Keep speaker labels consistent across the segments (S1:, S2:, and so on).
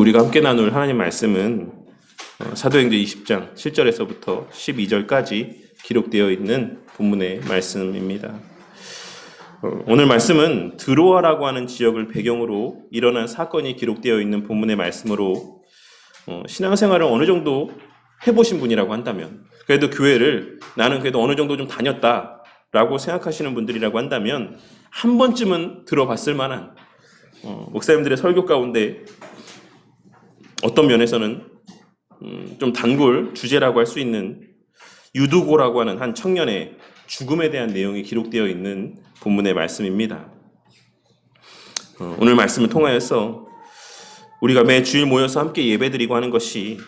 S1: 우리가 함께 나눌 하나님 말씀은 사도행전 20장 7절에서부터 12절까지 기록되어 있는 본문의 말씀입니다. 오늘 말씀은 드로아라고 하는 지역을 배경으로 일어난 사건이 기록되어 있는 본문의 말씀으로 신앙생활을 어느 정도 해보신 분이라고 한다면, 그래도 교회를 나는 그래도 어느 정도 좀 다녔다라고 생각하시는 분들이라고 한다면 한 번쯤은 들어봤을 만한 목사님들의 설교 가운데 어떤 면에서는 좀 단골 주제라고 할 수 있는 유두고라고 하는 한 청년의 죽음에 대한 내용이 기록되어 있는 본문의 말씀입니다. 오늘 말씀을 통하여서 우리가 매 주일 모여서 함께 예배드리고 하는 것이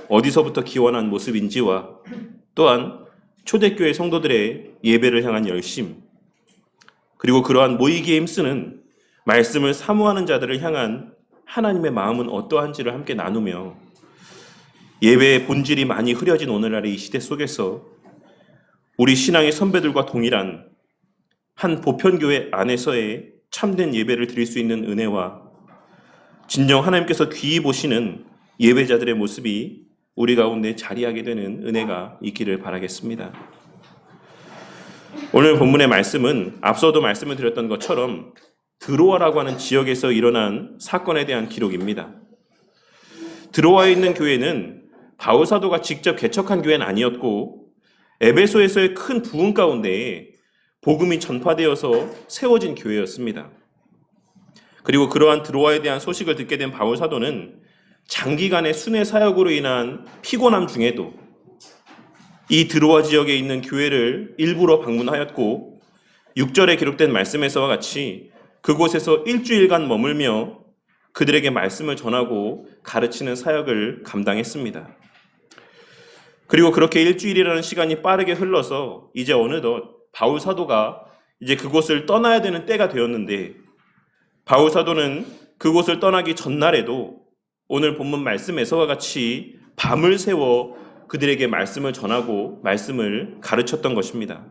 S1: 어디서부터 기원한 모습인지와 또한 초대교회 성도들의 예배를 향한 열심, 그리고 그러한 모이기에 힘쓰는 말씀을 사모하는 자들을 향한 하나님의 마음은 어떠한지를 함께 나누며 예배의 본질이 많이 흐려진 오늘날의 이 시대 속에서 우리 신앙의 선배들과 동일한 한 보편교회 안에서의 참된 예배를 드릴 수 있는 은혜와 진정 하나님께서 귀히 보시는 예배자들의 모습이 우리 가운데 자리하게 되는 은혜가 있기를 바라겠습니다. 오늘 본문의 말씀은 앞서도 말씀을 드렸던 것처럼 드로아라고 하는 지역에서 일어난 사건에 대한 기록입니다. 드로아에 있는 교회는 바울 사도가 직접 개척한 교회는 아니었고 에베소에서의 큰 부흥 가운데 복음이 전파되어서 세워진 교회였습니다. 그리고 그러한 드로아에 대한 소식을 듣게 된 바울 사도는 장기간의 순회 사역으로 인한 피곤함 중에도 이 드로아 지역에 있는 교회를 일부러 방문하였고 6절에 기록된 말씀에서와 같이 그곳에서 일주일간 머물며 그들에게 말씀을 전하고 가르치는 사역을 감당했습니다. 그리고 그렇게 일주일이라는 시간이 빠르게 흘러서 이제 어느덧 바울 사도가 이제 그곳을 떠나야 되는 때가 되었는데, 바울 사도는 그곳을 떠나기 전날에도 오늘 본문 말씀에서와 같이 밤을 새워 그들에게 말씀을 전하고 말씀을 가르쳤던 것입니다.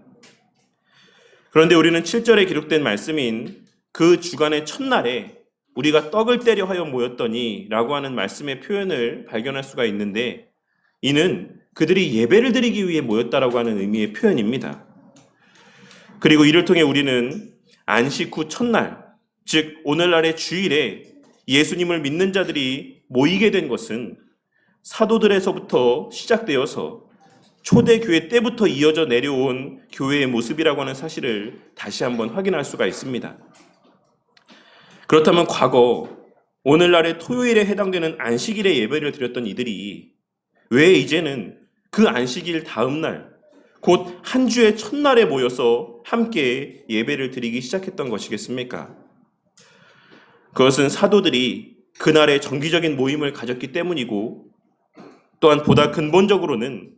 S1: 그런데 우리는 7절에 기록된 말씀인 그 주간의 첫날에 우리가 떡을 떼려 하여 모였더니 라고 하는 말씀의 표현을 발견할 수가 있는데, 이는 그들이 예배를 드리기 위해 모였다라고 하는 의미의 표현입니다. 그리고 이를 통해 우리는 안식 후 첫날, 즉 오늘날의 주일에 예수님을 믿는 자들이 모이게 된 것은 사도들에서부터 시작되어서 초대교회 때부터 이어져 내려온 교회의 모습이라고 하는 사실을 다시 한번 확인할 수가 있습니다. 그렇다면 과거 오늘날의 토요일에 해당되는 안식일에 예배를 드렸던 이들이 왜 이제는 그 안식일 다음 날, 곧 한 주의 첫날에 모여서 함께 예배를 드리기 시작했던 것이겠습니까? 그것은 사도들이 그날의 정기적인 모임을 가졌기 때문이고, 또한 보다 근본적으로는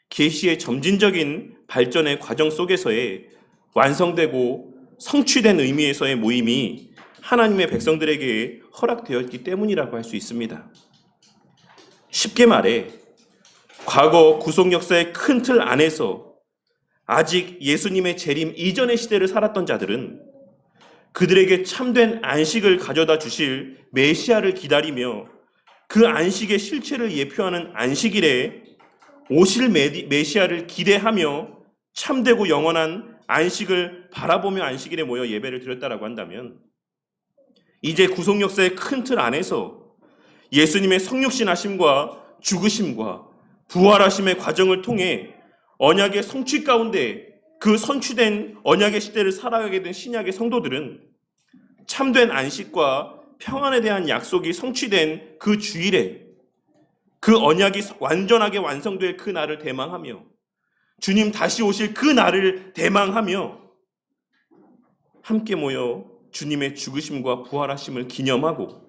S1: 계시의 점진적인 발전의 과정 속에서의 완성되고 성취된 의미에서의 모임이 하나님의 백성들에게 허락되었기 때문이라고 할 수 있습니다. 쉽게 말해 과거 구속 역사의 큰 틀 안에서 아직 예수님의 재림 이전의 시대를 살았던 자들은 그들에게 참된 안식을 가져다 주실 메시아를 기다리며 그 안식의 실체를 예표하는 안식일에 오실 메시아를 기대하며 참되고 영원한 안식을 바라보며 안식일에 모여 예배를 드렸다라고 한다면, 이제 구속 역사의 큰 틀 안에서 예수님의 성육신하심과 죽으심과 부활하심의 과정을 통해 언약의 성취 가운데 그 선취된 언약의 시대를 살아가게 된 신약의 성도들은 참된 안식과 평안에 대한 약속이 성취된 그 주일에 그 언약이 완전하게 완성될 그 날을 대망하며 주님 다시 오실 그 날을 대망하며 함께 모여 주님의 죽으심과 부활하심을 기념하고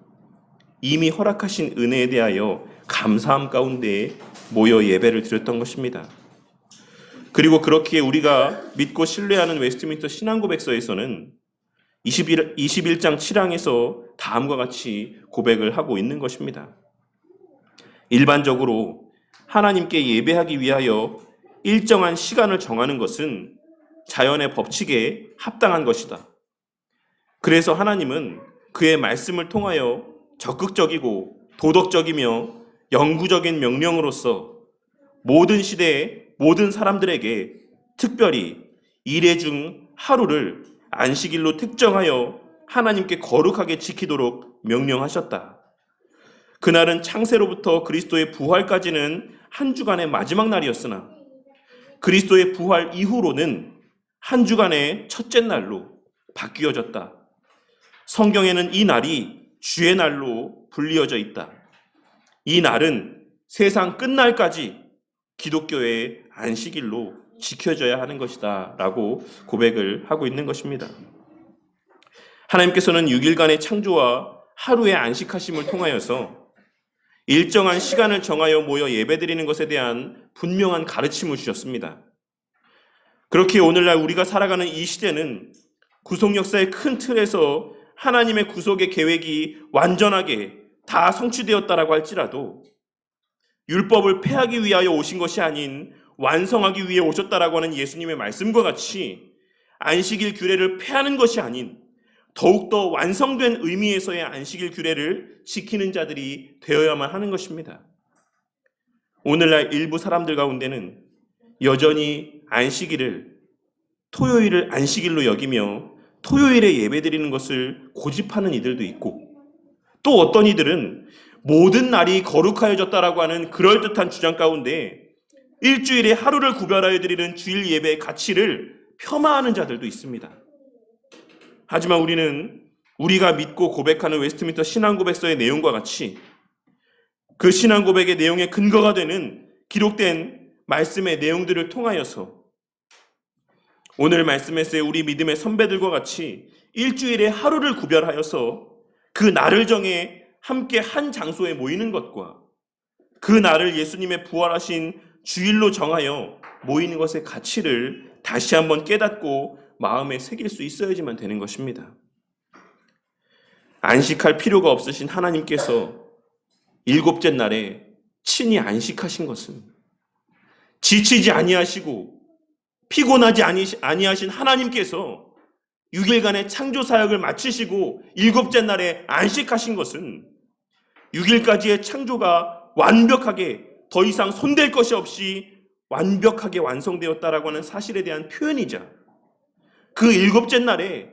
S1: 이미 허락하신 은혜에 대하여 감사함 가운데 모여 예배를 드렸던 것입니다. 그리고 그렇기에 우리가 믿고 신뢰하는 웨스트민스터 신앙고백서에서는 21장 7항에서 다음과 같이 고백을 하고 있는 것입니다. 일반적으로 하나님께 예배하기 위하여 일정한 시간을 정하는 것은 자연의 법칙에 합당한 것이다. 그래서 하나님은 그의 말씀을 통하여 적극적이고 도덕적이며 영구적인 명령으로서 모든 시대의 모든 사람들에게 특별히 일회 중 하루를 안식일로 특정하여 하나님께 거룩하게 지키도록 명령하셨다. 그날은 창세로부터 그리스도의 부활까지는 한 주간의 마지막 날이었으나 그리스도의 부활 이후로는 한 주간의 첫째 날로 바뀌어졌다. 성경에는 이 날이 주의 날로 불리어져 있다. 이 날은 세상 끝날까지 기독교의 안식일로 지켜져야 하는 것이다 라고 고백을 하고 있는 것입니다. 하나님께서는 6일간의 창조와 하루의 안식하심을 통하여서 일정한 시간을 정하여 모여 예배드리는 것에 대한 분명한 가르침을 주셨습니다. 그렇게 오늘날 우리가 살아가는 이 시대는 구속 역사의 큰 틀에서 하나님의 구속의 계획이 완전하게 다 성취되었다라고 할지라도 율법을 폐하기 위하여 오신 것이 아닌 완성하기 위해 오셨다라고 하는 예수님의 말씀과 같이 안식일 규례를 폐하는 것이 아닌 더욱더 완성된 의미에서의 안식일 규례를 지키는 자들이 되어야만 하는 것입니다. 오늘날 일부 사람들 가운데는 여전히 토요일을 안식일로 여기며 토요일에 예배드리는 것을 고집하는 이들도 있고, 또 어떤 이들은 모든 날이 거룩하여졌다라고 하는 그럴듯한 주장 가운데 일주일에 하루를 구별하여 드리는 주일 예배의 가치를 폄하하는 자들도 있습니다. 하지만 우리가 믿고 고백하는 웨스트민스터 신앙고백서의 내용과 같이 그 신앙고백의 내용의 근거가 되는 기록된 말씀의 내용들을 통하여서 오늘 말씀에서의 우리 믿음의 선배들과 같이 일주일에 하루를 구별하여서 그 날을 정해 함께 한 장소에 모이는 것과 그 날을 예수님의 부활하신 주일로 정하여 모이는 것의 가치를 다시 한번 깨닫고 마음에 새길 수 있어야지만 되는 것입니다. 안식할 필요가 없으신 하나님께서 일곱째 날에 친히 안식하신 것은 지치지 아니하시고 피곤하지 아니하신 하나님께서 6일간의 창조 사역을 마치시고 일곱째 날에 안식하신 것은 6일까지의 창조가 완벽하게 더 이상 손댈 것이 없이 완벽하게 완성되었다라고 하는 사실에 대한 표현이자 그 일곱째 날에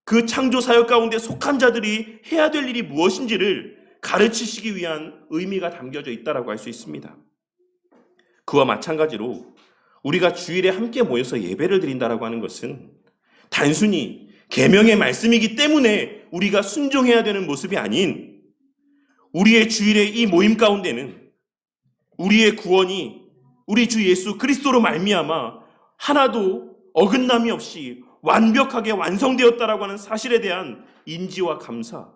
S1: 그 창조 사역 가운데 속한 자들이 해야 될 일이 무엇인지를 가르치시기 위한 의미가 담겨져 있다라고 할 수 있습니다. 그와 마찬가지로 우리가 주일에 함께 모여서 예배를 드린다라고 하는 것은 단순히 계명의 말씀이기 때문에 우리가 순종해야 되는 모습이 아닌 우리의 주일의 이 모임 가운데는 우리의 구원이 우리 주 예수 그리스도로 말미암아 하나도 어긋남이 없이 완벽하게 완성되었다라고 하는 사실에 대한 인지와 감사,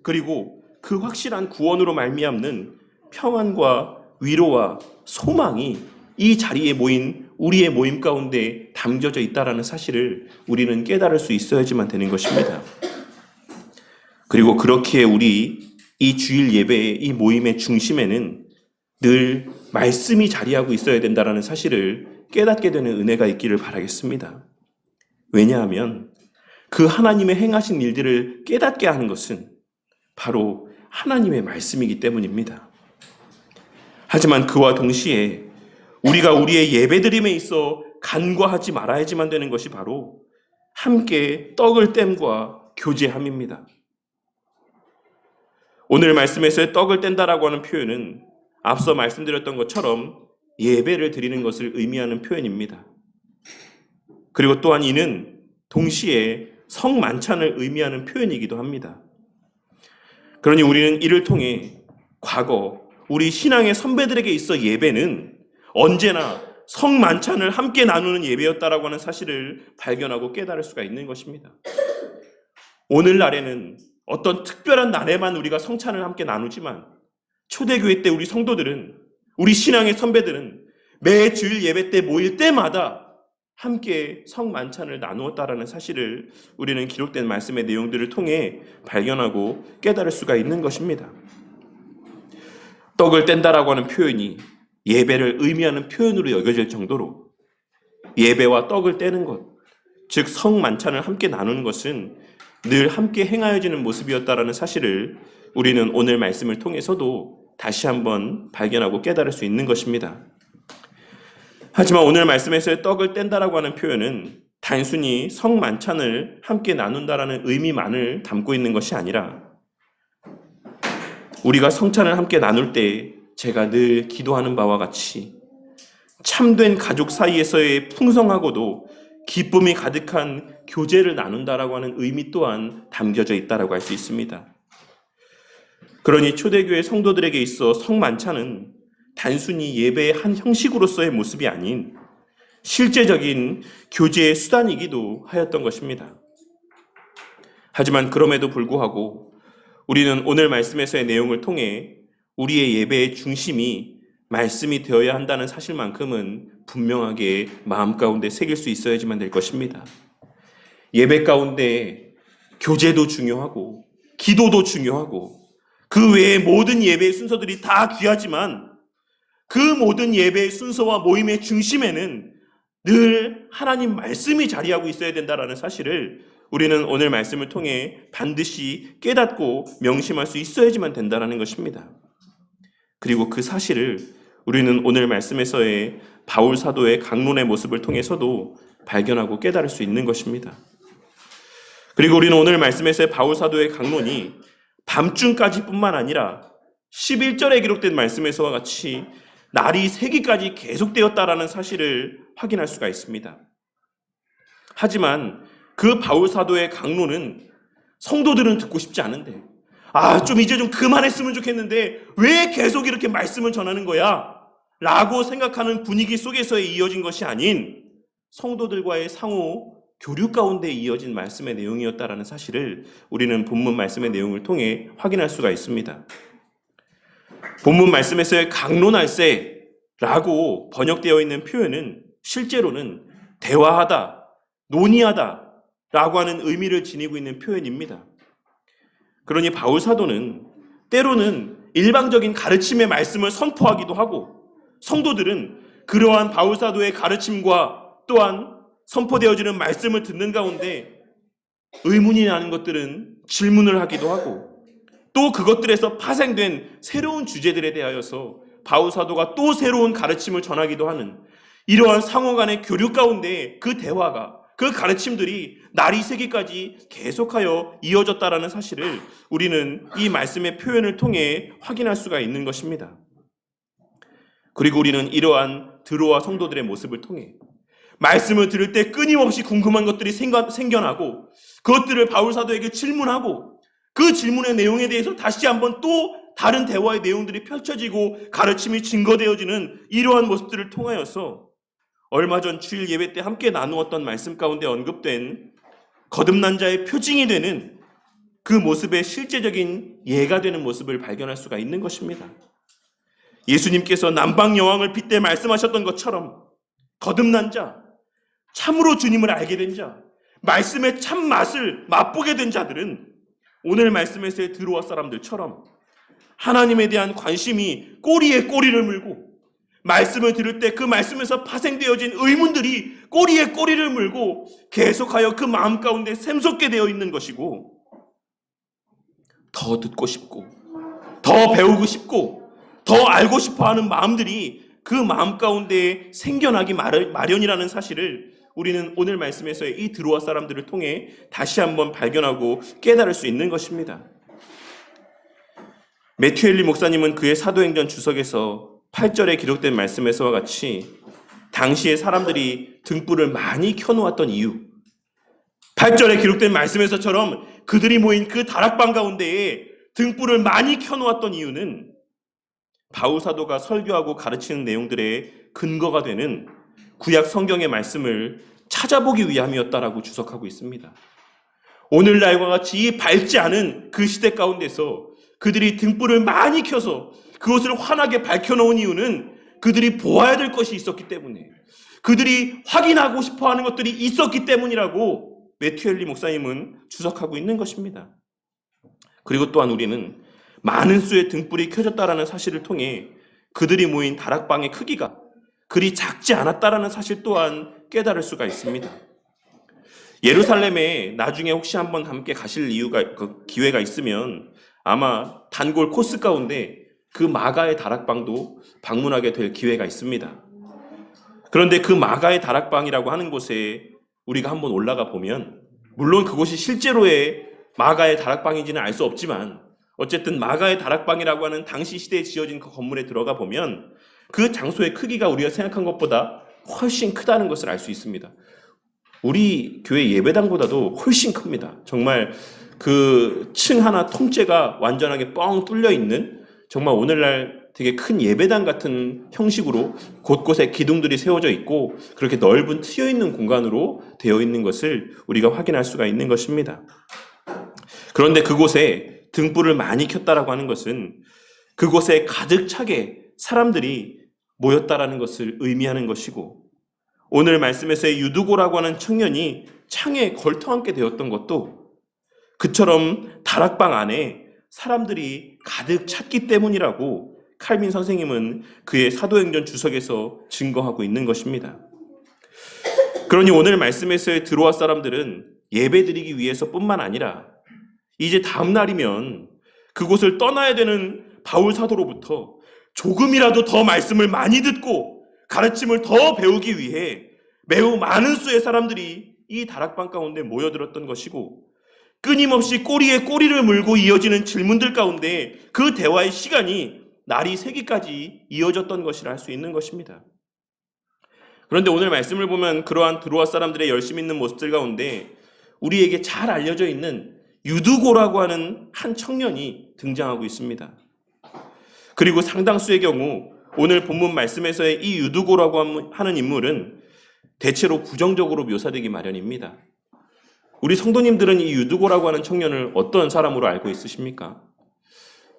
S1: 그리고 그 확실한 구원으로 말미암는 평안과 위로와 소망이 이 자리에 모인 우리의 모임 가운데 담겨져 있다라는 사실을 우리는 깨달을 수 있어야지만 되는 것입니다. 그리고 그렇기에 우리 이 주일 예배의 이 모임의 중심에는 늘 말씀이 자리하고 있어야 된다라는 사실을 깨닫게 되는 은혜가 있기를 바라겠습니다. 왜냐하면 그 하나님의 행하신 일들을 깨닫게 하는 것은 바로 하나님의 말씀이기 때문입니다. 하지만 그와 동시에 우리가 우리의 예배드림에 있어 간과하지 말아야지만 되는 것이 바로 함께 떡을 땜과 교제함입니다. 오늘 말씀에서의 떡을 뗀다라고 하는 표현은 앞서 말씀드렸던 것처럼 예배를 드리는 것을 의미하는 표현입니다. 그리고 또한 이는 동시에 성만찬을 의미하는 표현이기도 합니다. 그러니 우리는 이를 통해 과거 우리 신앙의 선배들에게 있어 예배는 언제나 성만찬을 함께 나누는 예배였다라고 하는 사실을 발견하고 깨달을 수가 있는 것입니다. 오늘날에는 어떤 특별한 날에만 우리가 성찬을 함께 나누지만 초대교회 때 우리 성도들은, 우리 신앙의 선배들은 매 주일 예배 때 모일 때마다 함께 성만찬을 나누었다라는 사실을 우리는 기록된 말씀의 내용들을 통해 발견하고 깨달을 수가 있는 것입니다. 떡을 뗀다라고 하는 표현이 예배를 의미하는 표현으로 여겨질 정도로 예배와 떡을 떼는 것, 즉 성만찬을 함께 나누는 것은 늘 함께 행하여지는 모습이었다라는 사실을 우리는 오늘 말씀을 통해서도 다시 한번 발견하고 깨달을 수 있는 것입니다. 하지만 오늘 말씀에서의 떡을 뗀다라고 하는 표현은 단순히 성만찬을 함께 나눈다라는 의미만을 담고 있는 것이 아니라 우리가 성찬을 함께 나눌 때 제가 늘 기도하는 바와 같이 참된 가족 사이에서의 풍성하고도 기쁨이 가득한 교제를 나눈다라고 하는 의미 또한 담겨져 있다라고 할 수 있습니다. 그러니 초대교회 성도들에게 있어 성만찬은 단순히 예배의 한 형식으로서의 모습이 아닌 실제적인 교제의 수단이기도 하였던 것입니다. 하지만 그럼에도 불구하고 우리는 오늘 말씀에서의 내용을 통해 우리의 예배의 중심이 말씀이 되어야 한다는 사실만큼은 분명하게 마음 가운데 새길 수 있어야지만 될 것입니다. 예배 가운데 교제도 중요하고 기도도 중요하고 그 외의 모든 예배의 순서들이 다 귀하지만 그 모든 예배의 순서와 모임의 중심에는 늘 하나님 말씀이 자리하고 있어야 된다는 사실을 우리는 오늘 말씀을 통해 반드시 깨닫고 명심할 수 있어야지만 된다는 것입니다. 그리고 그 사실을 우리는 오늘 말씀에서의 바울 사도의 강론의 모습을 통해서도 발견하고 깨달을 수 있는 것입니다. 그리고 우리는 오늘 말씀에서의 바울 사도의 강론이 밤중까지 뿐만 아니라 11절에 기록된 말씀에서와 같이 날이 새기까지 계속되었다라는 사실을 확인할 수가 있습니다. 하지만 그 바울 사도의 강론은 성도들은 듣고 싶지 않은데 좀 이제 좀 그만했으면 좋겠는데 왜 계속 이렇게 말씀을 전하는 거야? 라고 생각하는 분위기 속에서 이어진 것이 아닌 성도들과의 상호 교류 가운데 이어진 말씀의 내용이었다라는 사실을 우리는 본문 말씀의 내용을 통해 확인할 수가 있습니다. 본문 말씀에서의 강론할세라고 번역되어 있는 표현은 실제로는 대화하다, 논의하다 라고 하는 의미를 지니고 있는 표현입니다. 그러니 바울 사도는 때로는 일방적인 가르침의 말씀을 선포하기도 하고 성도들은 그러한 바울 사도의 가르침과 또한 선포되어지는 말씀을 듣는 가운데 의문이 나는 것들은 질문을 하기도 하고 또 그것들에서 파생된 새로운 주제들에 대하여서 바울 사도가 또 새로운 가르침을 전하기도 하는 이러한 상호 간의 교류 가운데 그 대화가 그 가르침들이 날이 새기까지 계속하여 이어졌다라는 사실을 우리는 이 말씀의 표현을 통해 확인할 수가 있는 것입니다. 그리고 우리는 이러한 드로아 성도들의 모습을 통해 말씀을 들을 때 끊임없이 궁금한 것들이 생겨나고 그것들을 바울 사도에게 질문하고 그 질문의 내용에 대해서 다시 한번 또 다른 대화의 내용들이 펼쳐지고 가르침이 증거되어지는 이러한 모습들을 통하여서 얼마 전 주일 예배 때 함께 나누었던 말씀 가운데 언급된 거듭난 자의 표징이 되는 그 모습의 실제적인 예가 되는 모습을 발견할 수가 있는 것입니다. 예수님께서 남방 여왕을 빗대 말씀하셨던 것처럼 거듭난 자, 참으로 주님을 알게 된 자, 말씀의 참 맛을 맛보게 된 자들은 오늘 말씀에서의 드로아 사람들처럼 하나님에 대한 관심이 꼬리에 꼬리를 물고 말씀을 들을 때 그 말씀에서 파생되어진 의문들이 꼬리에 꼬리를 물고 계속하여 그 마음 가운데 샘솟게 되어 있는 것이고 더 듣고 싶고 더 배우고 싶고 더 알고 싶어하는 마음들이 그 마음 가운데 생겨나기 마련이라는 사실을 우리는 오늘 말씀에서의 이 드로아 사람들을 통해 다시 한번 발견하고 깨달을 수 있는 것입니다. 매튜 헨리 목사님은 그의 사도행전 주석에서 8절에 기록된 말씀에서와 같이 당시의 사람들이 등불을 많이 켜놓았던 이유, 8절에 기록된 말씀에서처럼 그들이 모인 그 다락방 가운데에 등불을 많이 켜놓았던 이유는 바울 사도가 설교하고 가르치는 내용들의 근거가 되는 구약 성경의 말씀을 찾아보기 위함이었다라고 주석하고 있습니다. 오늘날과 같이 이 밝지 않은 그 시대 가운데서 그들이 등불을 많이 켜서 그것을 환하게 밝혀놓은 이유는 그들이 보아야 될 것이 있었기 때문에 그들이 확인하고 싶어하는 것들이 있었기 때문이라고 매튜 헨리 목사님은 주석하고 있는 것입니다. 그리고 또한 우리는 많은 수의 등불이 켜졌다라는 사실을 통해 그들이 모인 다락방의 크기가 그리 작지 않았다라는 사실 또한 깨달을 수가 있습니다. 예루살렘에 나중에 혹시 한번 함께 가실 기회가 있으면 아마 단골 코스 가운데 그 마가의 다락방도 방문하게 될 기회가 있습니다. 그런데 그 마가의 다락방이라고 하는 곳에 우리가 한번 올라가 보면, 물론 그곳이 실제로의 마가의 다락방인지는 알 수 없지만 어쨌든 마가의 다락방이라고 하는 당시 시대에 지어진 그 건물에 들어가 보면 그 장소의 크기가 우리가 생각한 것보다 훨씬 크다는 것을 알 수 있습니다. 우리 교회 예배당보다도 훨씬 큽니다. 정말 그 층 하나 통째가 완전하게 뻥 뚫려 있는, 정말 오늘날 되게 큰 예배당 같은 형식으로 곳곳에 기둥들이 세워져 있고 그렇게 넓은 트여 있는 공간으로 되어 있는 것을 우리가 확인할 수가 있는 것입니다. 그런데 그곳에 등불을 많이 켰다라고 하는 것은 그곳에 가득 차게 사람들이 모였다라는 것을 의미하는 것이고, 오늘 말씀에서의 유두고라고 하는 청년이 창에 걸터앉게 되었던 것도 그처럼 다락방 안에 사람들이 가득 찼기 때문이라고 칼빈 선생님은 그의 사도행전 주석에서 증거하고 있는 것입니다. 그러니 오늘 말씀에서의 드로아 사람들은 예배드리기 위해서뿐만 아니라 이제 다음 날이면 그곳을 떠나야 되는 바울 사도로부터 조금이라도 더 말씀을 많이 듣고 가르침을 더 배우기 위해 매우 많은 수의 사람들이 이 다락방 가운데 모여들었던 것이고, 끊임없이 꼬리에 꼬리를 물고 이어지는 질문들 가운데 그 대화의 시간이 날이 새기까지 이어졌던 것이라 할 수 있는 것입니다. 그런데 오늘 말씀을 보면 그러한 드로아 사람들의 열심 있는 모습들 가운데 우리에게 잘 알려져 있는 유두고라고 하는 한 청년이 등장하고 있습니다. 그리고 상당수의 경우 오늘 본문 말씀에서의 이 유두고라고 하는 인물은 대체로 부정적으로 묘사되기 마련입니다. 우리 성도님들은 이 유두고라고 하는 청년을 어떤 사람으로 알고 있으십니까?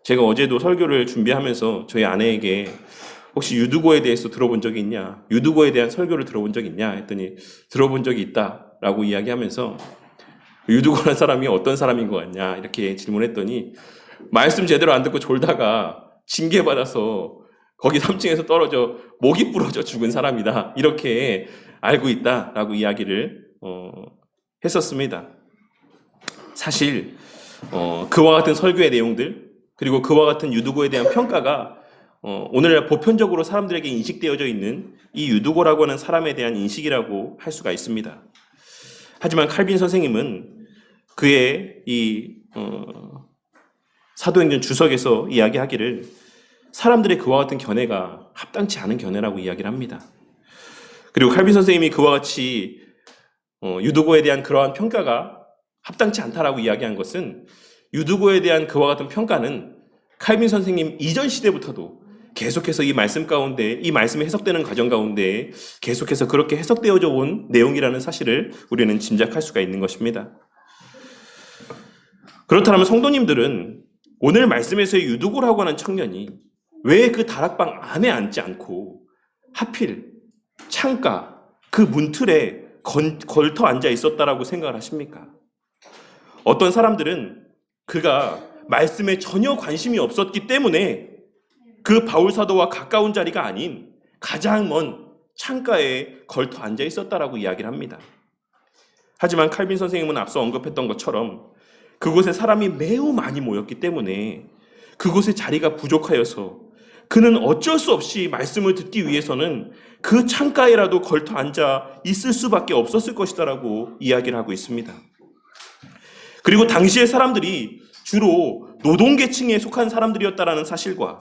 S1: 제가 어제도 설교를 준비하면서 저희 아내에게 혹시 유두고에 대해서 들어본 적이 있냐, 유두고에 대한 설교를 들어본 적이 있냐 했더니 들어본 적이 있다라고 이야기하면서 유두고라는 사람이 어떤 사람인 것 같냐 이렇게 질문했더니 말씀 제대로 안 듣고 졸다가 징계받아서 거기 3층에서 떨어져 목이 부러져 죽은 사람이다 이렇게 알고 있다라고 이야기를 했었습니다. 사실 그와 같은 설교의 내용들 그리고 그와 같은 유두고에 대한 평가가 오늘날 보편적으로 사람들에게 인식되어져 있는 이 유두고라고 하는 사람에 대한 인식이라고 할 수가 있습니다. 하지만 칼빈 선생님은 그의 이 사도행전 주석에서 이야기하기를 사람들의 그와 같은 견해가 합당치 않은 견해라고 이야기를 합니다. 그리고 칼빈 선생님이 그와 같이 유두고에 대한 그러한 평가가 합당치 않다라고 이야기한 것은 유두고에 대한 그와 같은 평가는 칼빈 선생님 이전 시대부터도 계속해서 이 말씀 가운데, 이 말씀이 해석되는 과정 가운데 계속해서 그렇게 해석되어져 온 내용이라는 사실을 우리는 짐작할 수가 있는 것입니다. 그렇다면 성도님들은 오늘 말씀에서의 유두고라고 하는 청년이 왜 그 다락방 안에 앉지 않고 하필 창가 그 문틀에 걸터 앉아 있었다라고 생각을 하십니까? 어떤 사람들은 그가 말씀에 전혀 관심이 없었기 때문에 그 바울 사도와 가까운 자리가 아닌 가장 먼 창가에 걸터 앉아 있었다라고 이야기를 합니다. 하지만 칼빈 선생님은 앞서 언급했던 것처럼 그곳에 사람이 매우 많이 모였기 때문에 그곳에 자리가 부족하여서 그는 어쩔 수 없이 말씀을 듣기 위해서는 그 창가에라도 걸터 앉아 있을 수밖에 없었을 것이다라고 이야기를 하고 있습니다. 그리고 당시의 사람들이 주로 노동계층에 속한 사람들이었다라는 사실과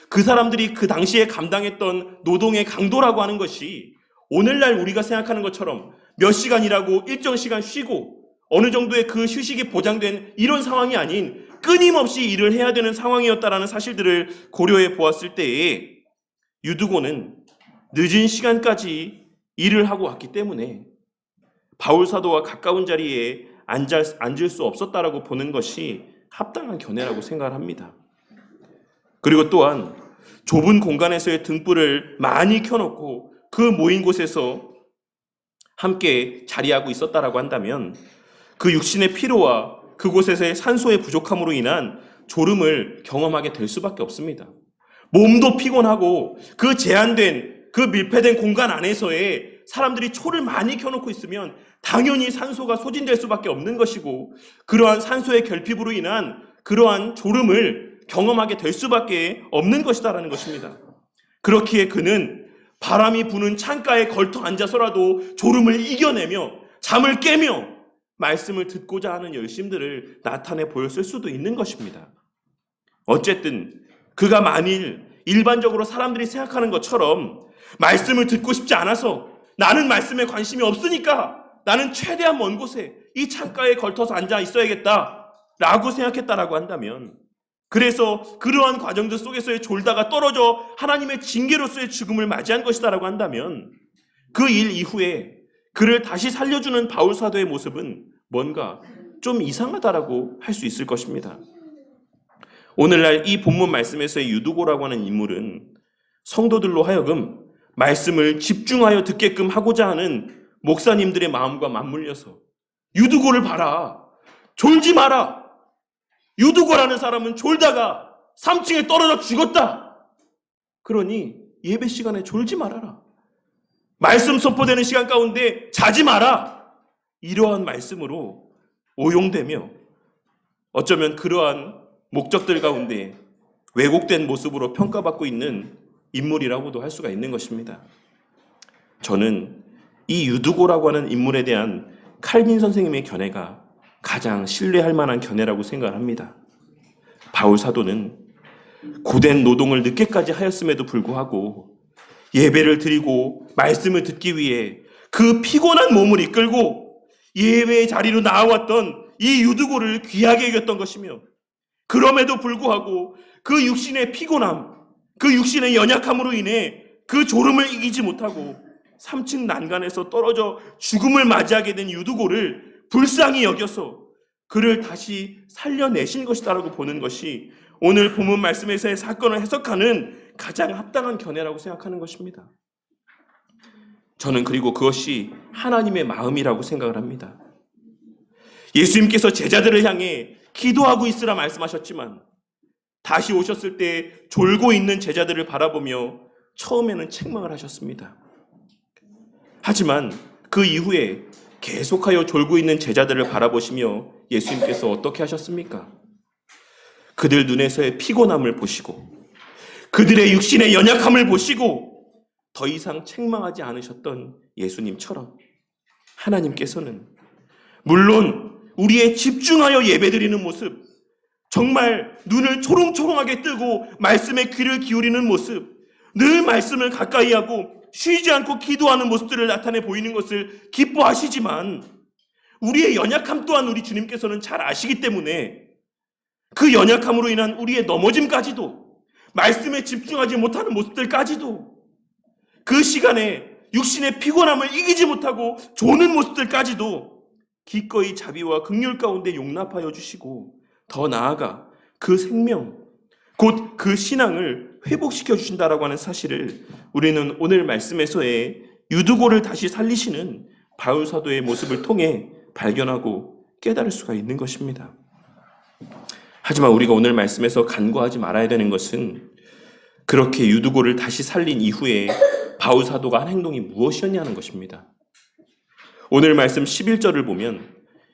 S1: 그 사람들이 그 당시에 감당했던 노동의 강도라고 하는 것이 오늘날 우리가 생각하는 것처럼 몇 시간 일하고 일정 시간 쉬고 어느 정도의 그 휴식이 보장된 이런 상황이 아닌 끊임없이 일을 해야 되는 상황이었다라는 사실들을 고려해 보았을 때에 유두고는 늦은 시간까지 일을 하고 왔기 때문에 바울 사도와 가까운 자리에 앉을 수 없었다라고 보는 것이 합당한 견해라고 생각을 합니다. 그리고 또한 좁은 공간에서의 등불을 많이 켜놓고 그 모인 곳에서 함께 자리하고 있었다라고 한다면 그 육신의 피로와 그곳에서의 산소의 부족함으로 인한 졸음을 경험하게 될 수밖에 없습니다. 몸도 피곤하고 그 제한된 그 밀폐된 공간 안에서의 사람들이 초를 많이 켜놓고 있으면 당연히 산소가 소진될 수밖에 없는 것이고 그러한 산소의 결핍으로 인한 그러한 졸음을 경험하게 될 수밖에 없는 것이다라는 것입니다. 그렇기에 그는 바람이 부는 창가에 걸터 앉아서라도 졸음을 이겨내며 잠을 깨며 말씀을 듣고자 하는 열심들을 나타내 보였을 수도 있는 것입니다. 어쨌든 그가 만일 일반적으로 사람들이 생각하는 것처럼 말씀을 듣고 싶지 않아서 나는 말씀에 관심이 없으니까 나는 최대한 먼 곳에 이 창가에 걸터서 앉아 있어야겠다라고 생각했다라고 한다면, 그래서 그러한 과정들 속에서의 졸다가 떨어져 하나님의 징계로서의 죽음을 맞이한 것이다라고 한다면, 그 일 이후에 그를 다시 살려주는 바울 사도의 모습은 뭔가 좀 이상하다라고 할 수 있을 것입니다. 오늘날 이 본문 말씀에서의 유두고라고 하는 인물은 성도들로 하여금 말씀을 집중하여 듣게끔 하고자 하는 목사님들의 마음과 맞물려서 유두고를 봐라, 졸지 마라, 유두고라는 사람은 졸다가 3층에 떨어져 죽었다, 그러니 예배 시간에 졸지 말아라, 말씀 선포되는 시간 가운데 자지 마라, 이러한 말씀으로 오용되며 어쩌면 그러한 목적들 가운데 왜곡된 모습으로 평가받고 있는 인물이라고도 할 수가 있는 것입니다. 저는 이 유두고라고 하는 인물에 대한 칼빈 선생님의 견해가 가장 신뢰할 만한 견해라고 생각을 합니다. 바울 사도는 고된 노동을 늦게까지 하였음에도 불구하고 예배를 드리고 말씀을 듣기 위해 그 피곤한 몸을 이끌고 예배의 자리로 나아왔던 이 유두고를 귀하게 여겼던 것이며, 그럼에도 불구하고 그 육신의 피곤함, 그 육신의 연약함으로 인해 그 졸음을 이기지 못하고 3층 난간에서 떨어져 죽음을 맞이하게 된 유두고를 불쌍히 여겨서 그를 다시 살려내신 것이다라고 보는 것이 오늘 본문 말씀에서의 사건을 해석하는 가장 합당한 견해라고 생각하는 것입니다. 저는 그리고 그것이 하나님의 마음이라고 생각을 합니다. 예수님께서 제자들을 향해 기도하고 있으라 말씀하셨지만 다시 오셨을 때 졸고 있는 제자들을 바라보며 처음에는 책망을 하셨습니다. 하지만 그 이후에 계속하여 졸고 있는 제자들을 바라보시며 예수님께서 어떻게 하셨습니까? 그들 눈에서의 피곤함을 보시고 그들의 육신의 연약함을 보시고 더 이상 책망하지 않으셨던 예수님처럼 하나님께서는 물론 우리의 집중하여 예배드리는 모습, 정말 눈을 초롱초롱하게 뜨고 말씀에 귀를 기울이는 모습, 늘 말씀을 가까이 하고 쉬지 않고 기도하는 모습들을 나타내 보이는 것을 기뻐하시지만 우리의 연약함 또한 우리 주님께서는 잘 아시기 때문에 그 연약함으로 인한 우리의 넘어짐까지도, 말씀에 집중하지 못하는 모습들까지도, 그 시간에 육신의 피곤함을 이기지 못하고 조는 모습들까지도 기꺼이 자비와 긍휼 가운데 용납하여 주시고 더 나아가 그 생명, 곧 그 신앙을 회복시켜 주신다라고 하는 사실을 우리는 오늘 말씀에서의 유두고를 다시 살리시는 바울 사도의 모습을 통해 발견하고 깨달을 수가 있는 것입니다. 하지만 우리가 오늘 말씀에서 간과하지 말아야 되는 것은 그렇게 유두고를 다시 살린 이후에 바울 사도가 한 행동이 무엇이었냐는 것입니다. 오늘 말씀 11절을 보면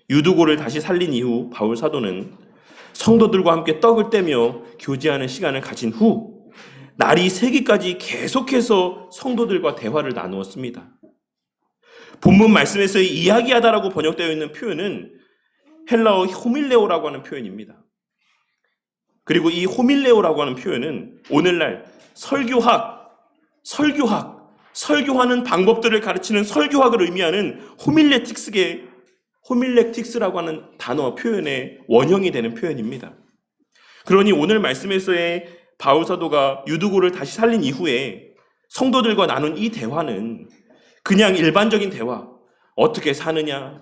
S1: 유두고를 다시 살린 이후 바울 사도는 성도들과 함께 떡을 떼며 교제하는 시간을 가진 후 날이 새기까지 계속해서 성도들과 대화를 나누었습니다. 본문 말씀에서 이야기하다라고 번역되어 있는 표현은 헬라어 호밀레오라고 하는 표현입니다. 그리고 이 호밀레오라고 하는 표현은 오늘날 설교하는 방법들을 가르치는 설교학을 의미하는 호밀렉틱스라고 하는 단어 표현의 원형이 되는 표현입니다. 그러니 오늘 말씀에서의 바울 사도가 유두고를 다시 살린 이후에 성도들과 나눈 이 대화는 그냥 일반적인 대화, 어떻게 사느냐,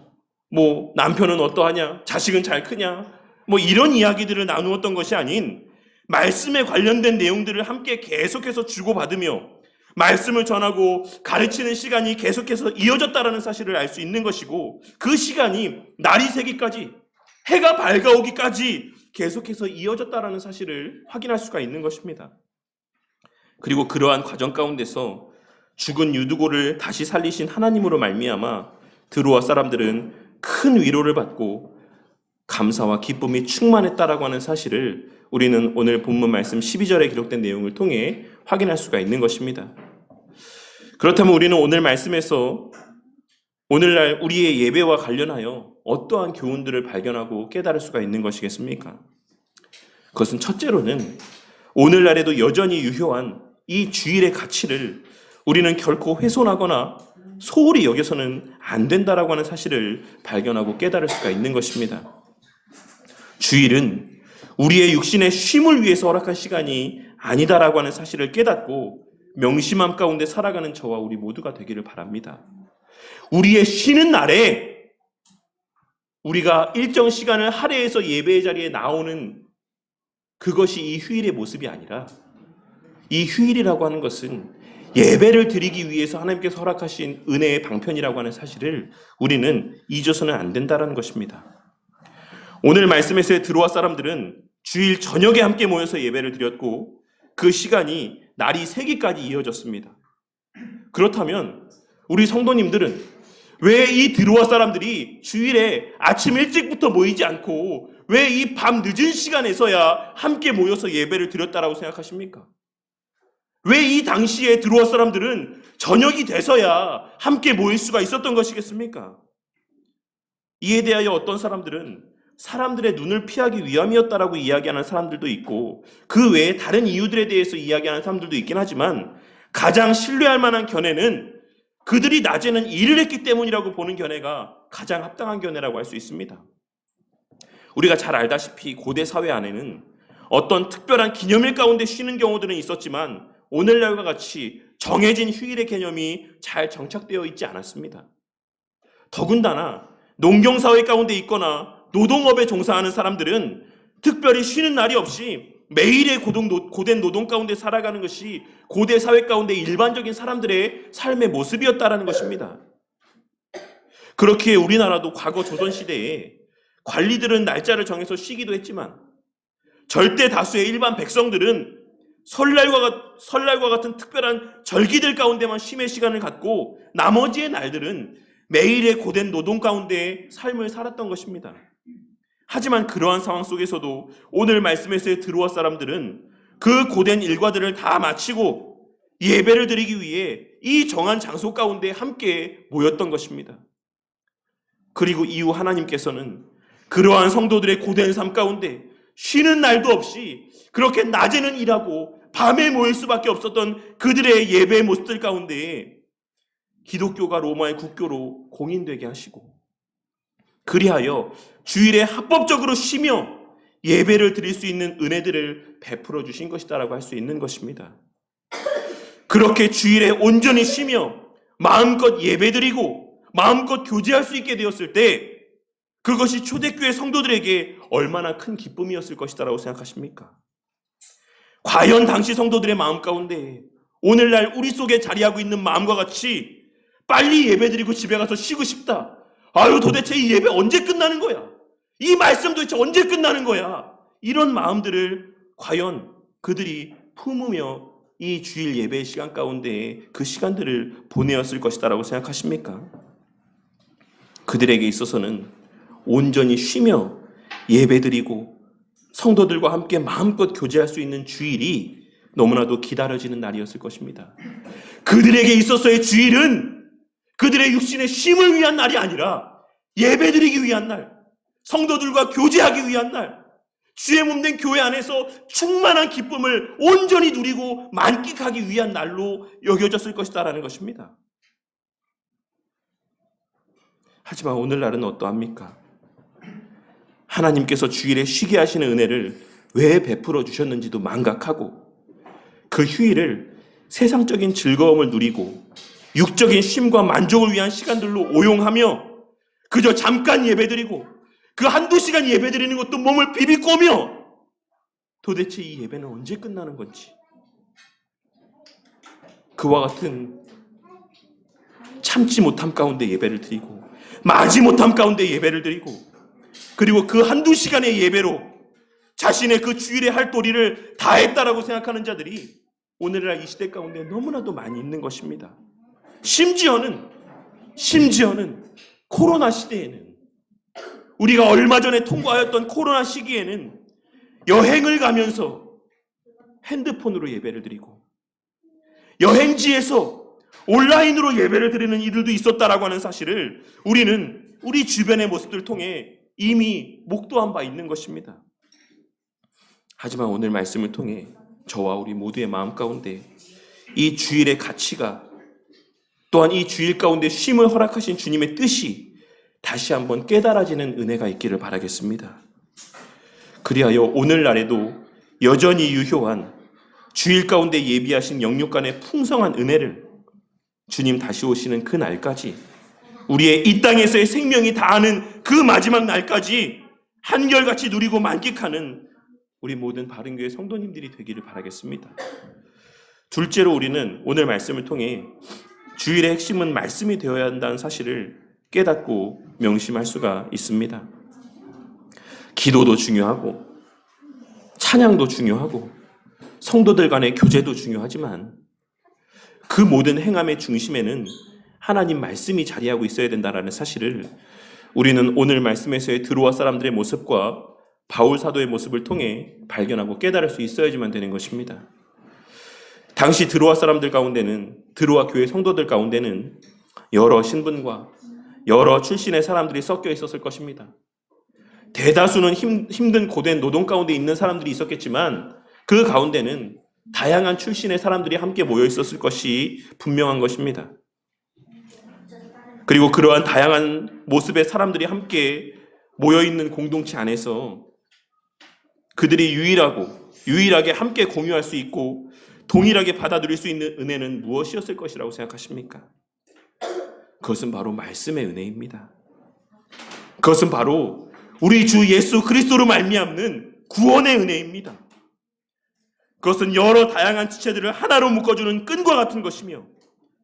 S1: 뭐 남편은 어떠하냐, 자식은 잘 크냐, 뭐 이런 이야기들을 나누었던 것이 아닌 말씀에 관련된 내용들을 함께 계속해서 주고받으며 말씀을 전하고 가르치는 시간이 계속해서 이어졌다라는 사실을 알 수 있는 것이고, 그 시간이 날이 새기까지, 해가 밝아오기까지 계속해서 이어졌다라는 사실을 확인할 수가 있는 것입니다. 그리고 그러한 과정 가운데서 죽은 유두고를 다시 살리신 하나님으로 말미암아 드로아 사람들은 큰 위로를 받고 감사와 기쁨이 충만했다라고 하는 사실을 우리는 오늘 본문 말씀 12절에 기록된 내용을 통해 확인할 수가 있는 것입니다. 그렇다면 우리는 오늘 말씀에서 오늘날 우리의 예배와 관련하여 어떠한 교훈들을 발견하고 깨달을 수가 있는 것이겠습니까? 그것은 첫째로는 오늘날에도 여전히 유효한 이 주일의 가치를 우리는 결코 훼손하거나 소홀히 여겨서는 안 된다라고 하는 사실을 발견하고 깨달을 수가 있는 것입니다. 주일은 우리의 육신의 쉼을 위해서 허락한 시간이 아니다라고 하는 사실을 깨닫고 명심함 가운데 살아가는 저와 우리 모두가 되기를 바랍니다. 우리의 쉬는 날에 우리가 일정 시간을 할애해서 예배의 자리에 나오는 그것이 이 휴일의 모습이 아니라 이 휴일이라고 하는 것은 예배를 드리기 위해서 하나님께서 허락하신 은혜의 방편이라고 하는 사실을 우리는 잊어서는 안 된다는 것입니다. 오늘 말씀에서의 드로아 사람들은 주일 저녁에 함께 모여서 예배를 드렸고 그 시간이 날이 새기까지 이어졌습니다. 그렇다면 우리 성도님들은 왜 이 드로아 사람들이 주일에 아침 일찍부터 모이지 않고 왜 이 밤 늦은 시간에서야 함께 모여서 예배를 드렸다라고 생각하십니까? 왜 이 당시에 드로아 사람들은 저녁이 돼서야 함께 모일 수가 있었던 것이겠습니까? 이에 대하여 어떤 사람들은 사람들의 눈을 피하기 위함이었다라고 이야기하는 사람들도 있고 그 외에 다른 이유들에 대해서 이야기하는 사람들도 있긴 하지만 가장 신뢰할 만한 견해는 그들이 낮에는 일을 했기 때문이라고 보는 견해가 가장 합당한 견해라고 할 수 있습니다. 우리가 잘 알다시피 고대 사회 안에는 어떤 특별한 기념일 가운데 쉬는 경우들은 있었지만 오늘날과 같이 정해진 휴일의 개념이 잘 정착되어 있지 않았습니다. 더군다나 농경사회 가운데 있거나 노동업에 종사하는 사람들은 특별히 쉬는 날이 없이 매일의 고된 노동 가운데 살아가는 것이 고대 사회 가운데 일반적인 사람들의 삶의 모습이었다라는 것입니다. 그렇기에 우리나라도 과거 조선시대에 관리들은 날짜를 정해서 쉬기도 했지만 절대 다수의 일반 백성들은 설날과 같은 특별한 절기들 가운데만 쉼의 시간을 갖고 나머지의 날들은 매일의 고된 노동 가운데 삶을 살았던 것입니다. 하지만 그러한 상황 속에서도 오늘 말씀에서의 드로아 사람들은 그 고된 일과들을 다 마치고 예배를 드리기 위해 이 정한 장소 가운데 함께 모였던 것입니다. 그리고 이후 하나님께서는 그러한 성도들의 고된 삶 가운데 쉬는 날도 없이 그렇게 낮에는 일하고 밤에 모일 수밖에 없었던 그들의 예배의 모습들 가운데 기독교가 로마의 국교로 공인되게 하시고 그리하여 주일에 합법적으로 쉬며 예배를 드릴 수 있는 은혜들을 베풀어 주신 것이다라고 할 수 있는 것입니다. 그렇게 주일에 온전히 쉬며 마음껏 예배드리고 마음껏 교제할 수 있게 되었을 때 그것이 초대교회 성도들에게 얼마나 큰 기쁨이었을 것이다라고 생각하십니까? 과연 당시 성도들의 마음 가운데 오늘날 우리 속에 자리하고 있는 마음과 같이 빨리 예배드리고 집에 가서 쉬고 싶다. 아유 도대체 이 예배 언제 끝나는 거야? 이 말씀 도대체 언제 끝나는 거야? 이런 마음들을 과연 그들이 품으며 이 주일 예배의 시간 가운데 그 시간들을 보내었을 것이다라고 생각하십니까? 그들에게 있어서는 온전히 쉬며 예배드리고 성도들과 함께 마음껏 교제할 수 있는 주일이 너무나도 기다려지는 날이었을 것입니다. 그들에게 있어서의 주일은 그들의 육신의 쉼을 위한 날이 아니라 예배드리기 위한 날, 성도들과 교제하기 위한 날, 주의 몸된 교회 안에서 충만한 기쁨을 온전히 누리고 만끽하기 위한 날로 여겨졌을 것이다라는 것입니다. 하지만 오늘날은 어떠합니까? 하나님께서 주일에 쉬게 하시는 은혜를 왜 베풀어 주셨는지도 망각하고 그 휴일을 세상적인 즐거움을 누리고 육적인 쉼과 만족을 위한 시간들로 오용하며 그저 잠깐 예배드리고 그 한두 시간 예배드리는 것도 몸을 비비꼬며 도대체 이 예배는 언제 끝나는 건지 그와 같은 참지 못함 가운데 예배를 드리고 마지 못함 가운데 예배를 드리고 그리고 그 한두 시간의 예배로 자신의 그 주일에 할 도리를 다 했다라고 생각하는 자들이 오늘날 이 시대 가운데 너무나도 많이 있는 것입니다. 심지어는 코로나 시대에는 우리가 얼마 전에 통과하였던 코로나 시기에는 여행을 가면서 핸드폰으로 예배를 드리고 여행지에서 온라인으로 예배를 드리는 이들도 있었다라고 하는 사실을 우리는 우리 주변의 모습들을 통해 이미 목도한 바 있는 것입니다. 하지만 오늘 말씀을 통해 저와 우리 모두의 마음 가운데 이 주일의 가치가, 또한 이 주일 가운데 쉼을 허락하신 주님의 뜻이 다시 한번 깨달아지는 은혜가 있기를 바라겠습니다. 그리하여 오늘날에도 여전히 유효한 주일 가운데 예비하신 영육간의 풍성한 은혜를 주님 다시 오시는 그 날까지, 우리의 이 땅에서의 생명이 다하는 그 마지막 날까지 한결같이 누리고 만끽하는 우리 모든 바른교회 성도님들이 되기를 바라겠습니다. 둘째로 우리는 오늘 말씀을 통해 주일의 핵심은 말씀이 되어야 한다는 사실을 깨닫고 명심할 수가 있습니다. 기도도 중요하고 찬양도 중요하고 성도들 간의 교제도 중요하지만 그 모든 행함의 중심에는 하나님 말씀이 자리하고 있어야 된다는 사실을 우리는 오늘 말씀에서의 드로아 사람들의 모습과 바울 사도의 모습을 통해 발견하고 깨달을 수 있어야지만 되는 것입니다. 당시 드로아 사람들 가운데는, 드로아 교회 성도들 가운데는 여러 신분과 여러 출신의 사람들이 섞여 있었을 것입니다. 대다수는 힘든 고된 노동 가운데 있는 사람들이 있었겠지만 그 가운데는 다양한 출신의 사람들이 함께 모여 있었을 것이 분명한 것입니다. 그리고 그러한 다양한 모습의 사람들이 함께 모여 있는 공동체 안에서 그들이 유일하게 함께 공유할 수 있고 동일하게 받아들일 수 있는 은혜는 무엇이었을 것이라고 생각하십니까? 그것은 바로 말씀의 은혜입니다. 그것은 바로 우리 주 예수 그리스도로 말미암는 구원의 은혜입니다. 그것은 여러 다양한 지체들을 하나로 묶어주는 끈과 같은 것이며,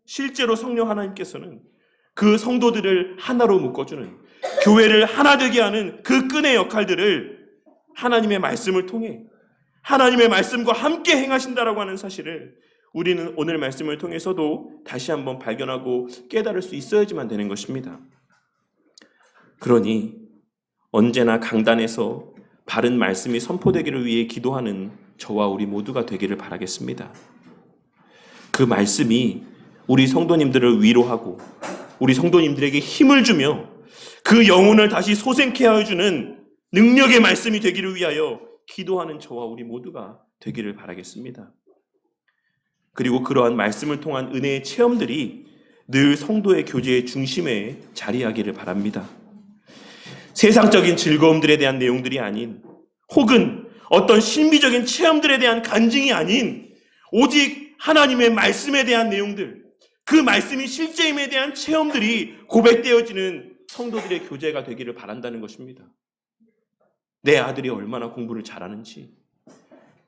S1: 실제로 성령 하나님께서는 그 성도들을 하나로 묶어주는, 교회를 하나 되게 하는 그 끈의 역할들을 하나님의 말씀을 통해 하나님의 말씀과 함께 행하신다라고 하는 사실을 우리는 오늘 말씀을 통해서도 다시 한번 발견하고 깨달을 수 있어야지만 되는 것입니다. 그러니 언제나 강단에서 바른 말씀이 선포되기를 위해 기도하는 저와 우리 모두가 되기를 바라겠습니다. 그 말씀이 우리 성도님들을 위로하고 우리 성도님들에게 힘을 주며 그 영혼을 다시 소생케 하여 주는 능력의 말씀이 되기를 위하여 기도하는 저와 우리 모두가 되기를 바라겠습니다. 그리고 그러한 말씀을 통한 은혜의 체험들이 늘 성도의 교제의 중심에 자리하기를 바랍니다. 세상적인 즐거움들에 대한 내용들이 아닌, 혹은 어떤 신비적인 체험들에 대한 간증이 아닌, 오직 하나님의 말씀에 대한 내용들, 그 말씀이 실제임에 대한 체험들이 고백되어지는 성도들의 교제가 되기를 바란다는 것입니다. 내 아들이 얼마나 공부를 잘하는지,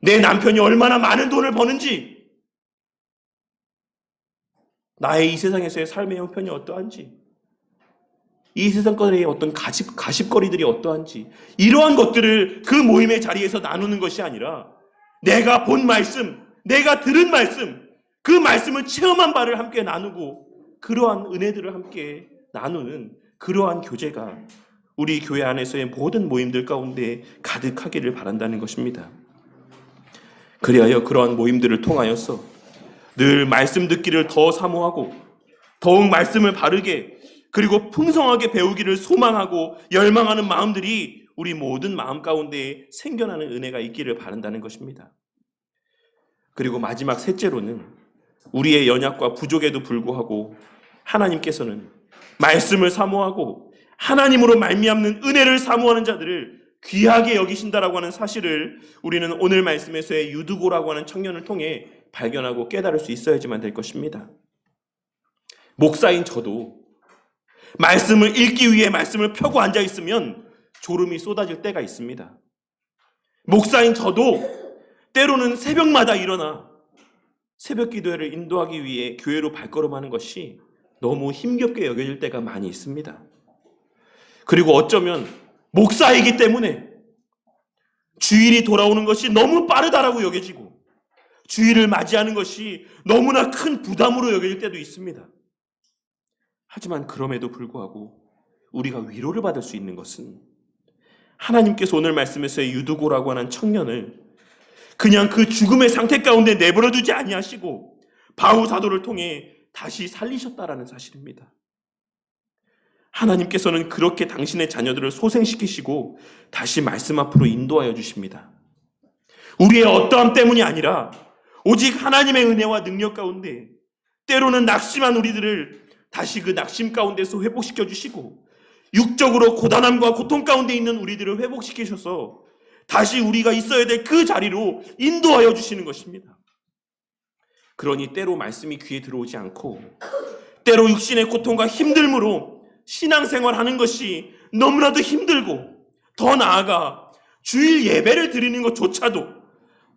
S1: 내 남편이 얼마나 많은 돈을 버는지, 나의 이 세상에서의 삶의 형편이 어떠한지, 이 세상권의 어떤 가십거리들이 어떠한지, 이러한 것들을 그 모임의 자리에서 나누는 것이 아니라 내가 본 말씀, 내가 들은 말씀, 그 말씀을 체험한 바를 함께 나누고 그러한 은혜들을 함께 나누는 그러한 교제가 우리 교회 안에서의 모든 모임들 가운데 가득하기를 바란다는 것입니다. 그리하여 그러한 모임들을 통하여서 늘 말씀 듣기를 더 사모하고 더욱 말씀을 바르게 그리고 풍성하게 배우기를 소망하고 열망하는 마음들이 우리 모든 마음 가운데 생겨나는 은혜가 있기를 바란다는 것입니다. 그리고 마지막 셋째로는 우리의 연약과 부족에도 불구하고 하나님께서는 말씀을 사모하고 하나님으로 말미암는 은혜를 사모하는 자들을 귀하게 여기신다라고 하는 사실을 우리는 오늘 말씀에서의 유두고라고 하는 청년을 통해 발견하고 깨달을 수 있어야지만 될 것입니다. 목사인 저도 말씀을 읽기 위해 말씀을 펴고 앉아 있으면 졸음이 쏟아질 때가 있습니다. 목사인 저도 때로는 새벽마다 일어나 새벽 기도회를 인도하기 위해 교회로 발걸음하는 것이 너무 힘겹게 여겨질 때가 많이 있습니다. 그리고 어쩌면 목사이기 때문에 주일이 돌아오는 것이 너무 빠르다라고 여겨지고 주일을 맞이하는 것이 너무나 큰 부담으로 여겨질 때도 있습니다. 하지만 그럼에도 불구하고 우리가 위로를 받을 수 있는 것은 하나님께서 오늘 말씀에서의 유두고라고 하는 청년을 그냥 그 죽음의 상태 가운데 내버려 두지 아니하시고 바울 사도를 통해 다시 살리셨다라는 사실입니다. 하나님께서는 그렇게 당신의 자녀들을 소생시키시고 다시 말씀 앞으로 인도하여 주십니다. 우리의 어떠함 때문이 아니라 오직 하나님의 은혜와 능력 가운데 때로는 낙심한 우리들을 다시 그 낙심 가운데서 회복시켜 주시고 육적으로 고단함과 고통 가운데 있는 우리들을 회복시키셔서 다시 우리가 있어야 될 그 자리로 인도하여 주시는 것입니다. 그러니 때로 말씀이 귀에 들어오지 않고 때로 육신의 고통과 힘듦으로 신앙생활하는 것이 너무나도 힘들고 더 나아가 주일 예배를 드리는 것조차도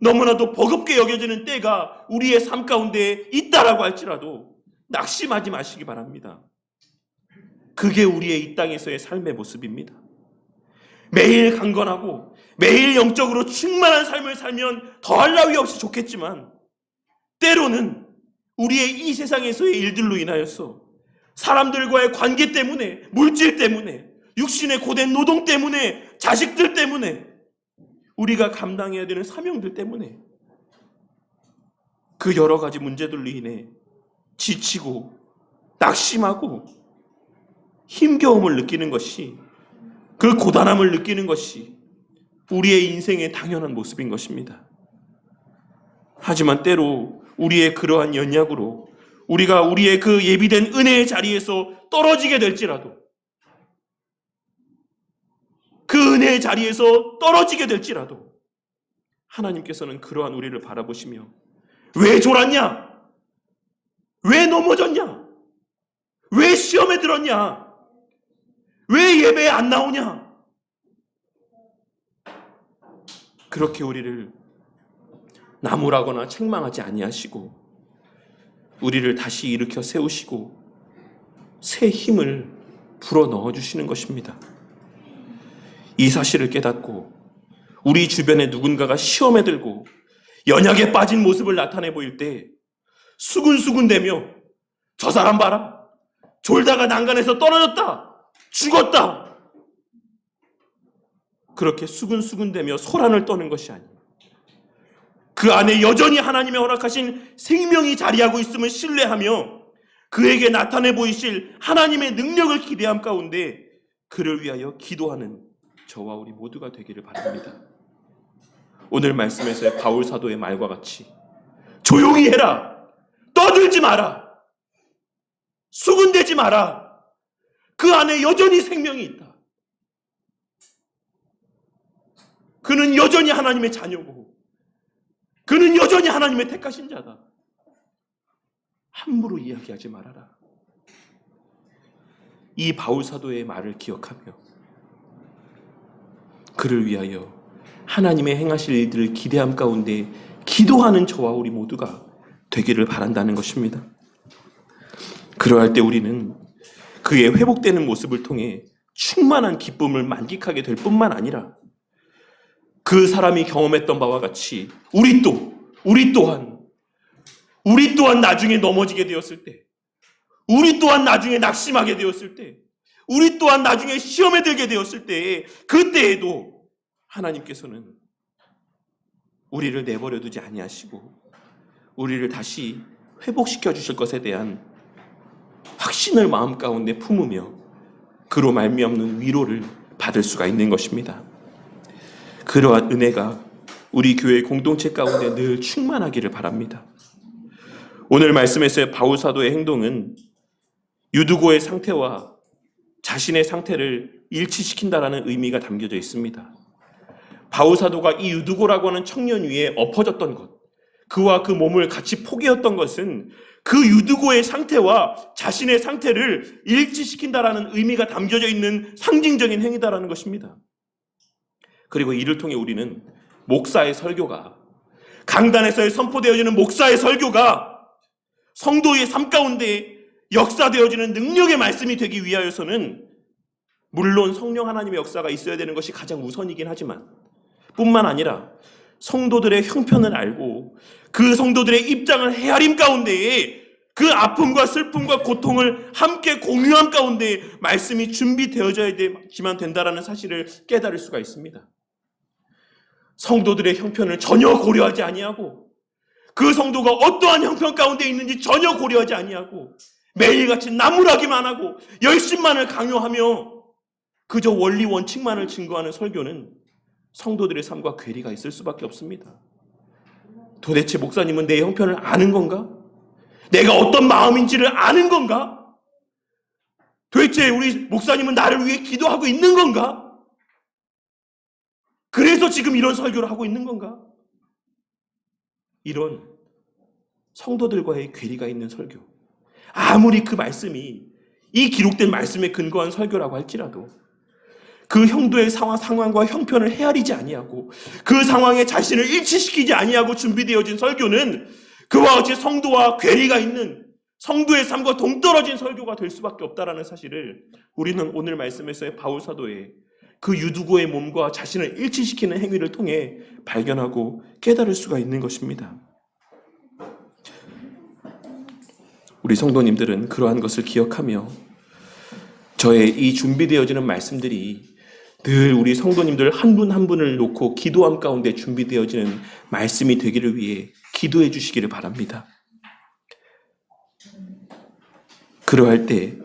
S1: 너무나도 버겁게 여겨지는 때가 우리의 삶 가운데 있다라고 할지라도 낙심하지 마시기 바랍니다. 그게 우리의 이 땅에서의 삶의 모습입니다. 매일 강건하고 매일 영적으로 충만한 삶을 살면 더할 나위 없이 좋겠지만 때로는 우리의 이 세상에서의 일들로 인하여서 사람들과의 관계 때문에, 물질 때문에, 육신의 고된 노동 때문에, 자식들 때문에, 우리가 감당해야 되는 사명들 때문에 그 여러 가지 문제들로 인해 지치고 낙심하고 힘겨움을 느끼는 것이, 그 고단함을 느끼는 것이 우리의 인생의 당연한 모습인 것입니다. 하지만 때로 우리의 그러한 연약으로 우리가 우리의 그 예비된 은혜의 자리에서 떨어지게 될지라도, 그 은혜의 자리에서 떨어지게 될지라도 하나님께서는 그러한 우리를 바라보시며 왜 졸았냐? 왜 넘어졌냐? 왜 시험에 들었냐? 왜 예배에 안 나오냐? 그렇게 우리를 나무라거나 책망하지 아니하시고 우리를 다시 일으켜 세우시고 새 힘을 불어 넣어주시는 것입니다. 이 사실을 깨닫고 우리 주변에 누군가가 시험에 들고 연약에 빠진 모습을 나타내 보일 때 수군수군대며 저 사람 봐라, 졸다가 난간에서 떨어졌다, 죽었다, 그렇게 수군수군대며 소란을 떠는 것이 아니에요. 그 안에 여전히 하나님의 허락하신 생명이 자리하고 있음을 신뢰하며 그에게 나타내 보이실 하나님의 능력을 기대함 가운데 그를 위하여 기도하는 저와 우리 모두가 되기를 바랍니다. 오늘 말씀에서의 바울 사도의 말과 같이 조용히 해라, 떠들지 마라, 수군대지 마라, 그 안에 여전히 생명이 있다. 그는 여전히 하나님의 자녀고 그는 여전히 하나님의 택하신 자다. 함부로 이야기하지 말아라. 이 바울 사도의 말을 기억하며 그를 위하여 하나님의 행하실 일들을 기대함 가운데 기도하는 저와 우리 모두가 되기를 바란다는 것입니다. 그러할 때 우리는 그의 회복되는 모습을 통해 충만한 기쁨을 만끽하게 될 뿐만 아니라 그 사람이 경험했던 바와 같이 우리 또한 나중에 넘어지게 되었을 때, 우리 또한 나중에 낙심하게 되었을 때, 우리 또한 나중에 시험에 들게 되었을 때, 그때에도 하나님께서는 우리를 내버려 두지 아니하시고 우리를 다시 회복시켜 주실 것에 대한 확신을 마음 가운데 품으며 그로 말미암는 위로를 받을 수가 있는 것입니다. 그러한 은혜가 우리 교회 공동체 가운데 늘 충만하기를 바랍니다. 오늘 말씀에서의 바울 사도의 행동은 유두고의 상태와 자신의 상태를 일치시킨다라는 의미가 담겨져 있습니다. 바울 사도가 이 유두고라고 하는 청년 위에 엎어졌던 것, 그와 그 몸을 같이 포개었던 것은 그 유두고의 상태와 자신의 상태를 일치시킨다라는 의미가 담겨져 있는 상징적인 행위다라는 것입니다. 그리고 이를 통해 우리는 목사의 설교가, 강단에서 선포되어지는 목사의 설교가 성도의 삶 가운데 역사되어지는 능력의 말씀이 되기 위하여서는 물론 성령 하나님의 역사가 있어야 되는 것이 가장 우선이긴 하지만 뿐만 아니라 성도들의 형편을 알고 그 성도들의 입장을 헤아림 가운데에 그 아픔과 슬픔과 고통을 함께 공유한 가운데 말씀이 준비되어져야지만 된다라는 사실을 깨달을 수가 있습니다. 성도들의 형편을 전혀 고려하지 아니하고 그 성도가 어떠한 형편 가운데 있는지 전혀 고려하지 아니하고 매일같이 나무라기만 하고 열심만을 강요하며 그저 원리 원칙만을 증거하는 설교는 성도들의 삶과 괴리가 있을 수밖에 없습니다. 도대체 목사님은 내 형편을 아는 건가? 내가 어떤 마음인지를 아는 건가? 도대체 우리 목사님은 나를 위해 기도하고 있는 건가? 그래서 지금 이런 설교를 하고 있는 건가? 이런 성도들과의 괴리가 있는 설교, 아무리 그 말씀이 이 기록된 말씀에 근거한 설교라고 할지라도 그 형도의 상황과 형편을 헤아리지 아니하고 그 상황에 자신을 일치시키지 아니하고 준비되어진 설교는 그와 같이 성도와 괴리가 있는 성도의 삶과 동떨어진 설교가 될 수밖에 없다는 사실을 우리는 오늘 말씀에서의 바울 사도의 그 유두고의 몸과 자신을 일치시키는 행위를 통해 발견하고 깨달을 수가 있는 것입니다. 우리 성도님들은 그러한 것을 기억하며 저의 이 준비되어지는 말씀들이 늘 우리 성도님들 한 분 한 분을 놓고 기도함 가운데 준비되어지는 말씀이 되기를 위해 기도해 주시기를 바랍니다. 그러할 때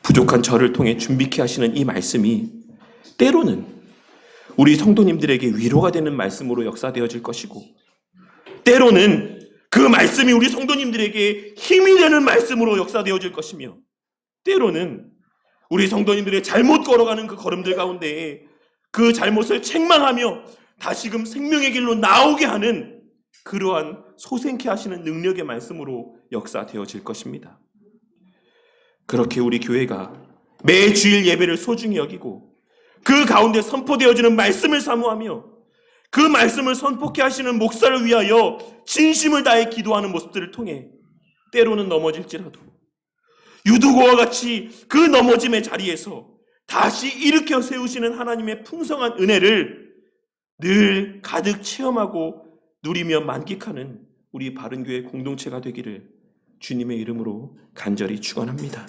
S1: 부족한 저를 통해 준비케 하시는 이 말씀이 때로는 우리 성도님들에게 위로가 되는 말씀으로 역사되어질 것이고 때로는 그 말씀이 우리 성도님들에게 힘이 되는 말씀으로 역사되어질 것이며 때로는 우리 성도님들의 잘못 걸어가는 그 걸음들 가운데 그 잘못을 책망하며 다시금 생명의 길로 나오게 하는 그러한 소생케 하시는 능력의 말씀으로 역사되어질 것입니다. 그렇게 우리 교회가 매 주일 예배를 소중히 여기고 그 가운데 선포되어지는 말씀을 사모하며 그 말씀을 선포케 하시는 목사를 위하여 진심을 다해 기도하는 모습들을 통해 때로는 넘어질지라도 유두고와 같이 그 넘어짐의 자리에서 다시 일으켜 세우시는 하나님의 풍성한 은혜를 늘 가득 체험하고 누리며 만끽하는 우리 바른교회 공동체가 되기를 주님의 이름으로 간절히 축원합니다.